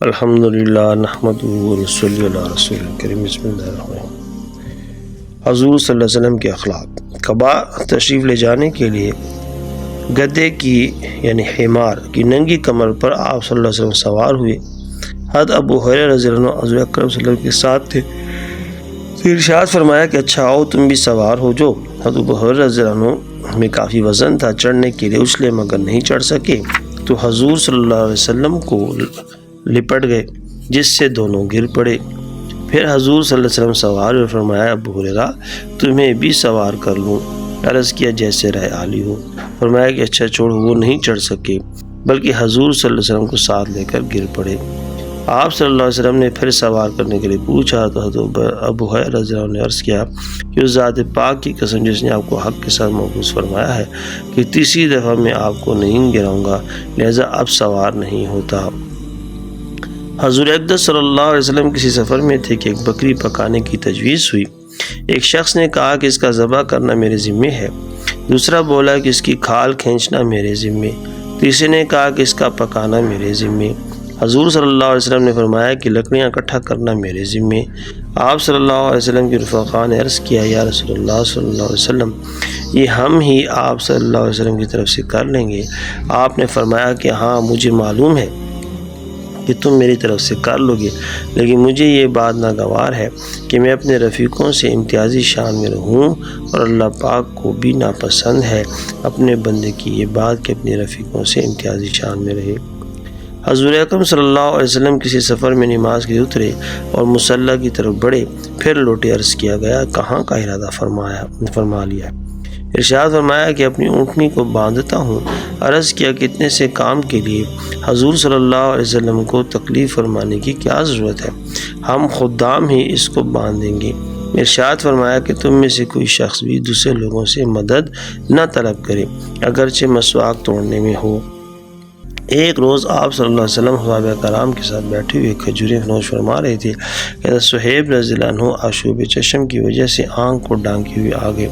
الحمدللہ نحمدہ ونصلی علی رسول الکریم بسم اللہ الرحمن الرحیم۔ حضور صلی اللہ علیہ وسلم کے اخلاق۔ کعبہ تشریف لے جانے کے لیے گدھے کی یعنی حمار کی ننگی کمر پر آپ صلی اللہ علیہ وسلم سوار ہوئے۔ حضرت ابو ہریرہ رضی اللہ عنہ حضور اکرم صلی اللہ علیہ وسلم کے ساتھ تھے، تو ارشاد فرمایا کہ اچھا آؤ تم بھی سوار ہو جو۔ حضرت ابو ہریرہ رضی اللہ عنہ میں کافی وزن تھا، چڑھنے کے لیے اچھلے مگر نہیں چڑھ سکے، تو حضور صلی اللہ علیہ وسلم کو لپٹ گئے جس سے دونوں گر پڑے۔ پھر حضور صلی اللہ علیہ وسلم سوار اور فرمایا ابو ہریرہ تمہیں بھی سوار کر لوں؟ عرض کیا جیسے رائے عالی ہو۔ فرمایا کہ اچھا چھوڑو، وہ نہیں چڑھ سکے بلکہ حضور صلی اللہ علیہ وسلم کو ساتھ لے کر گر پڑے۔ آپ صلی اللہ علیہ وسلم نے پھر سوار کرنے کے لیے پوچھا تو حضرت ابو ہریرہ رضی اللہ عنہ نے عرض کیا کہ اس ذات پاک کی قسم جس نے آپ کو حق کے ساتھ موقوف فرمایا ہے کہ تیسری دفعہ میں آپ کو نہیں گراؤں گا، لہذا اب سوار نہیں ہوتا۔ حضور اقدس صلی اللہ علیہ وسلم کسی سفر میں تھے کہ ایک بکری پکانے کی تجویز ہوئی۔ ایک شخص نے کہا کہ اس کا ذبح کرنا میرے ذمے ہے، دوسرا بولا کہ اس کی کھال کھینچنا میرے ذمے، تیسرے نے کہا کہ اس کا پکانا میرے ذمے۔ حضور صلی اللہ علیہ وسلم نے فرمایا کہ لکڑیاں اکٹھا کرنا میرے ذمے۔ آپ صلی اللہ علیہ وسلم کے رفقاء نے عرض کیا یا رسول اللہ صلی اللہ علیہ وسلم یہ ہم ہی آپ صلی اللہ علیہ وسلم کی طرف سے کر لیں گے؟ آپ نے فرمایا کہ ہاں مجھے معلوم ہے کہ تم میری طرف سے کر لو گے، لیکن مجھے یہ بات ناگوار ہے کہ میں اپنے رفیقوں سے امتیازی شان میں رہوں، اور اللہ پاک کو بھی ناپسند ہے اپنے بندے کی یہ بات کہ اپنے رفیقوں سے امتیازی شان میں رہے۔ حضور اکرم صلی اللہ علیہ وسلم کسی سفر میں نماز کے اترے اور مصلی کی طرف بڑھے، پھر لوٹے۔ عرض کیا گیا کہاں کا ارادہ فرما لیا؟ ارشاد فرمایا کہ اپنی اونٹنی کو باندھتا ہوں۔ عرض کیا کتنے سے کام کے لیے؟ حضور صلی اللہ علیہ وسلم کو تکلیف فرمانے کی کیا ضرورت ہے، ہم خدام ہی اس کو باندھ دیں گے۔ ارشاد فرمایا کہ تم میں سے کوئی شخص بھی دوسرے لوگوں سے مدد نہ طلب کرے اگرچہ مسواک توڑنے میں ہو۔ ایک روز آپ صلی اللہ علیہ وسلم صحابہ کرام کے ساتھ بیٹھے ہوئے کھجوریں نوش فرما رہے تھے کہ صہیب رضی اللہ عنہ آشوب چشم کی وجہ سے آنکھ کو ڈھانکے ہوئے آگے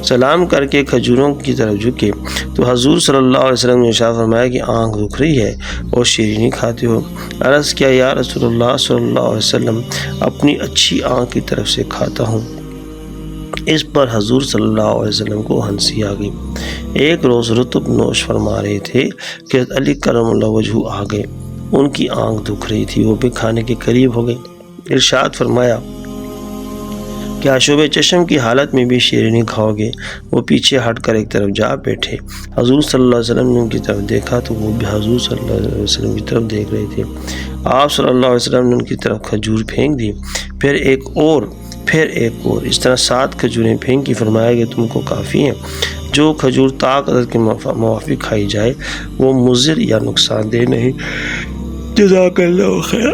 سلام کر کے کھجوروں کی طرف جھکے تو حضور صلی اللہ علیہ وسلم نے ارشاد فرمایا کہ آنکھ دکھ رہی ہے اور شیرینی کھاتے ہو؟ عرض کیا یا رسول اللہ صلی اللہ علیہ وسلم اپنی اچھی آنکھ کی طرف سے کھاتا ہوں۔ اس پر حضور صلی اللہ علیہ وسلم کو ہنسی آ گئی۔ ایک روز رطب نوش فرما رہے تھے کہ علی کرم اللہ وجہہ آ گئے، ان کی آنکھ دکھ رہی تھی، وہ بھی کھانے کے قریب ہو گئے۔ ارشاد فرمایا کہ آشوب چشم کی حالت میں بھی شیرینی کھاؤ گے؟ وہ پیچھے ہٹ کر ایک طرف جا بیٹھے۔ حضور صلی اللہ علیہ وسلم نے ان کی طرف دیکھا تو وہ بھی حضور صلی اللہ علیہ وسلم کی طرف دیکھ رہے تھے۔ آپ صلی اللہ علیہ وسلم نے ان کی طرف کھجور پھینک دی، پھر ایک اور، اس طرح 7 کھجوریں پھینکی۔ فرمایا کہ تم کو کافی ہیں، جو کھجور طاقت کے موافق کھائی جائے وہ مضر یا نقصان دہ نہیں۔ جزاک اللہ خیر۔